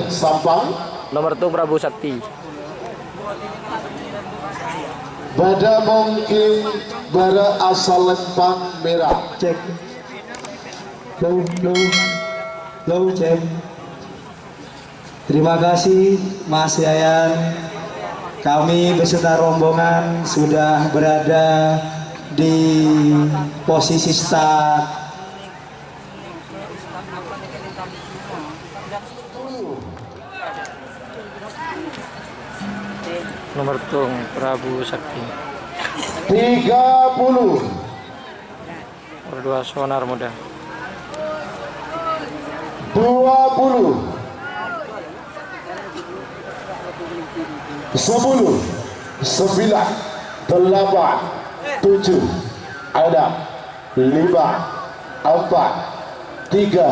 Sampang Nomor tuh Prabu Sakti. pada mungkin bara asal Lempang merah. Cek. Low cek. Terima kasih Mas Yayan. Kami beserta rombongan sudah berada di posisi start. Nomor tung Prabu Sakti. 30. Nomor 2 Sonar Muda. 20. 10. 9. 8. 7. Ada 5. 4. 3.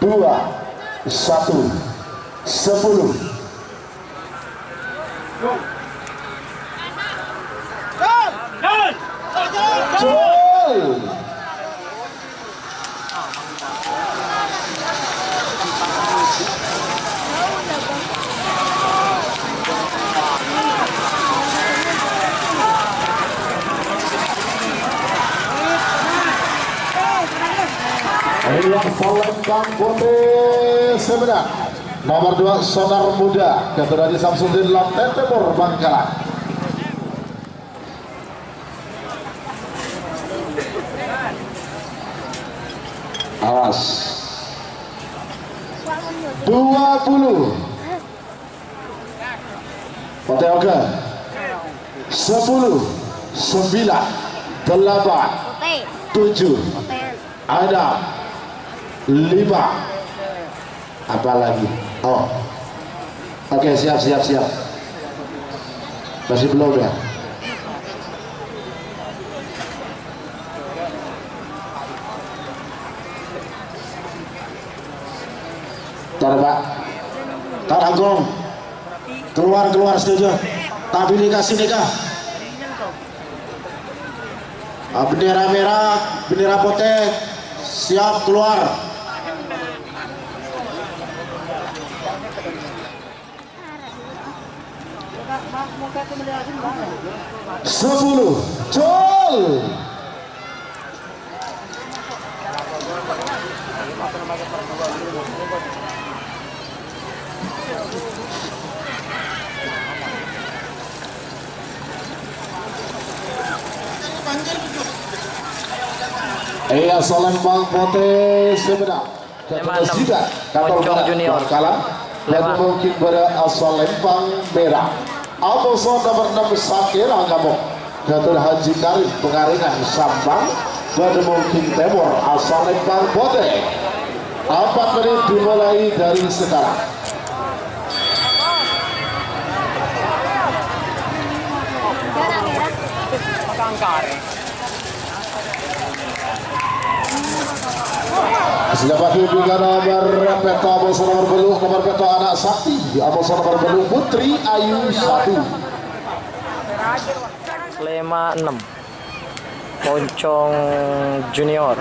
2. 1. 10. Jol. Yang Lempang Putih sebenarnya nomor 2 Sonar Muda Ketua Haji Samsudin Lantai Timur Bangkalan. Awas 20 Oke 10 9 8 7 ada 5 apa lagi? Oh, oke, siap masih belum ya? Tar Pak, Tar Agung keluar setuju tapi dikasih nikah bendera merah bendera putih siap keluar. 10 Jol. Iya Lempang Putih sebenarnya Ketua Kata Junior Bangkalan dan mungkin pada asal Lempang merah Alboson nomor 6 Sakir Anggamuk Ketua Haji Karim Pengaringan Sampang pada mungkin Timur asal Lempang Putih. 4 menit dimulai dari sekarang. Siapa juga nomor peto Abosan nomor beluh nomor peto anak sakti Abosan nomor beluh Putri Ayu 1 Lema 6 Poncong Junior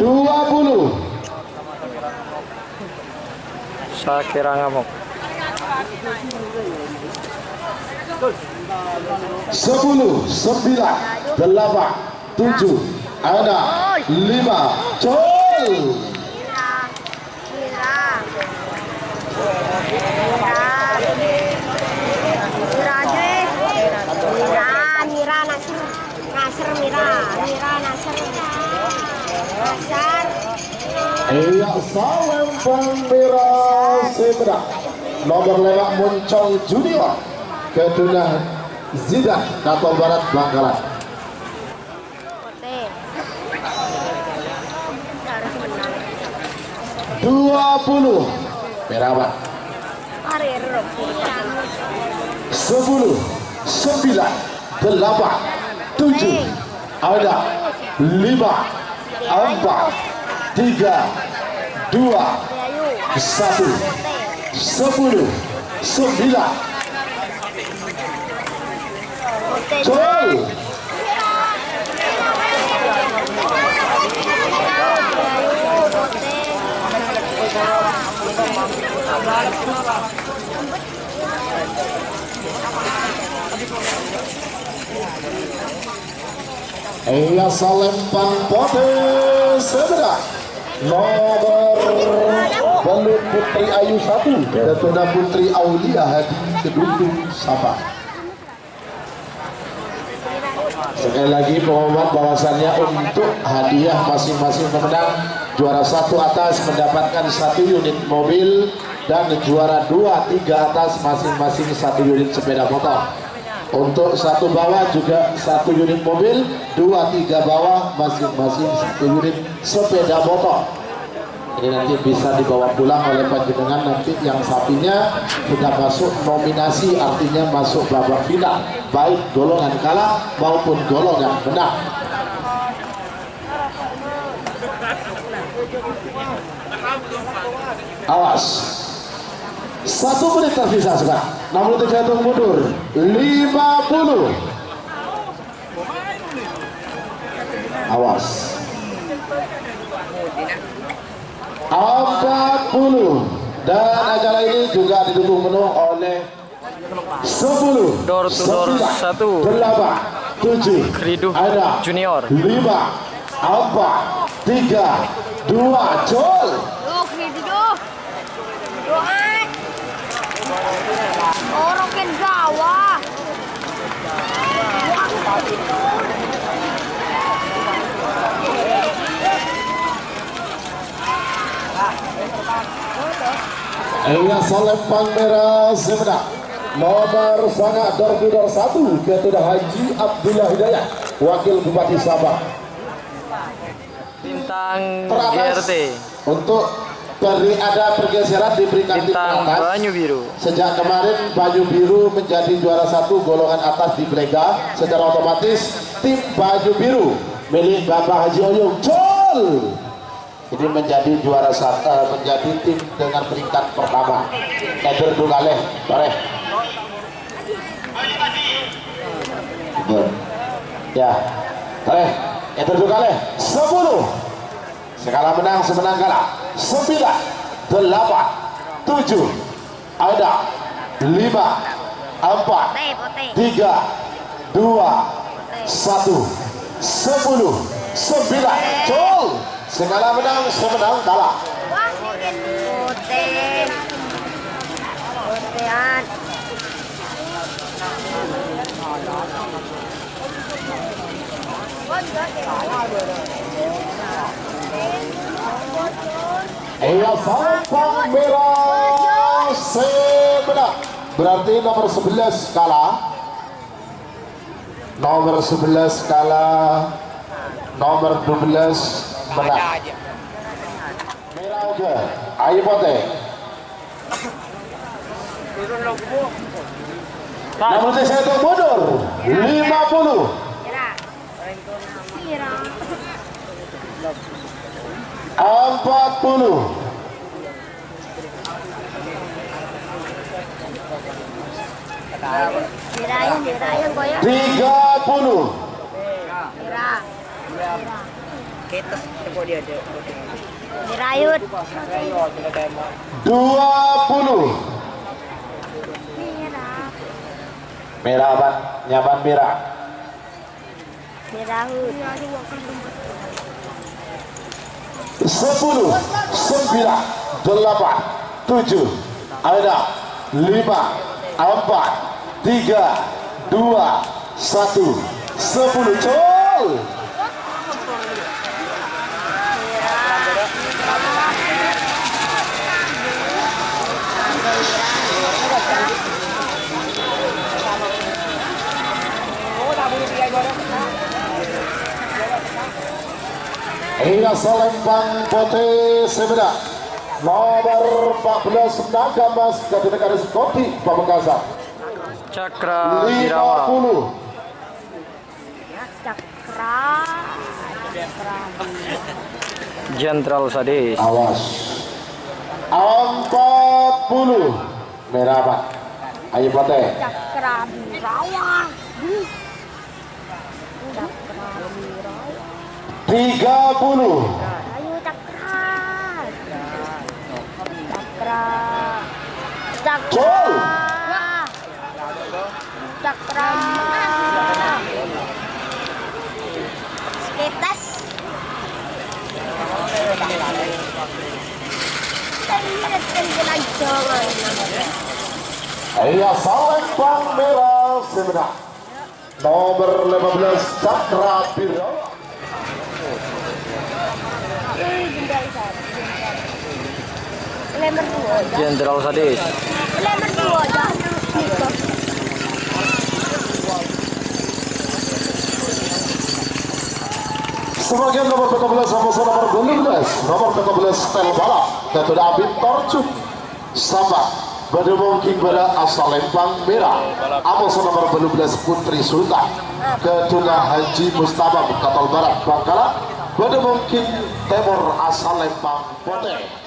20 Sakira Ngamuk 10 9 8 7 ada 5 Jol. Iya Lempang merah sebelah nomor 5 Muncong Junior Ketua Zidah Natal Barat Bangkalan. 20 merah Pak. 10 9 8 7 ada 5 4 3 2 1 10 9 Jol. Iya Salempang Pote Sebeda nomor Belut Putri Ayu 1 Ketuna Putri Aulia Hadi Kedundung Sabah. Sekali lagi pengumuman bahwasannya untuk hadiah masing-masing pemenang, juara 1 atas mendapatkan 1 unit mobil dan juara 2, 3 atas masing-masing 1 unit sepeda motor. Untuk 1 bawah juga 1 unit mobil, 2, 3 bawah masing-masing 1 unit sepeda motor. Ini nanti bisa dibawa pulang oleh panjenengan nanti yang sapinya sudah masuk nominasi, artinya masuk babak final, baik golongan kalah maupun golongan menang. Awas, 1 menit tersisa sekarang. Namun terjatuh mundur 50. Awas, 40. Dan acara ini juga didukung penuh oleh 10 Door to door 1 8 7 Kriduh ada Junior 5 4 3 2 Jol. Orang ke Jawa. Iya Salempang Merah Sebeda nomor sangat door 1 Ketua Haji Abdullah Hidayat Wakil Bupati Sabah. Bintang Teratas GRT untuk ada pergeseran diberikan di Bintang atas. Banyu Biru. Sejak kemarin Banyu Biru menjadi juara 1 golongan atas di Blega, secara otomatis tim Banyu Biru milik Bapak Haji Oyong Col ini menjadi juara 1, menjadi tim dengan peringkat pertama. Eder Dungaleh, Toreh. Ya, Toreh. Eder Dungaleh 10. Skala menang semenang kalah 9 8 7 ada 5 4 3 2 1 10 9 Col. Skala menang semenang kalah. Iya Salempang Merah Sebeda berarti nomor 11 kalah, nomor 11 kalah, nomor 12 menang. Merah Oke Ayu Pote namun saya itu mundur 50. 40. Dirayang koyo. 30. Dirayut. 20. Merah apa? Nyaman merah. Dirahut. 10 9 8 7 ada 5 4 3 2 1 10 Col. Iya Salempang Pote Sebeda nomor 14 Naga Mas Jatinegara Skoti Pamekasan Cakra Birawa 50. Cakra. Jenderal Sadis. Awas 40. Merah Pak Ayu Pote. Cakra Birawa. Cakra Birawa. 30. Ayo Cakra. Cakra Cakra Skitas Salembang Merah Semenang nomor 15 Cakra Birawa. Lembar 2 Jenderal Sadis. Lembar 2 aja. Sebagian nomor 13 sama nomor 13 Tel Balap Datuk Abid Torcuk sama pada mungkin pada asal Lempang Merah Amos nomor 12 Putri Sultan Ketua Haji Mustafa Katal Barat Bangkala pada mungkin Timur asal Lempang Pote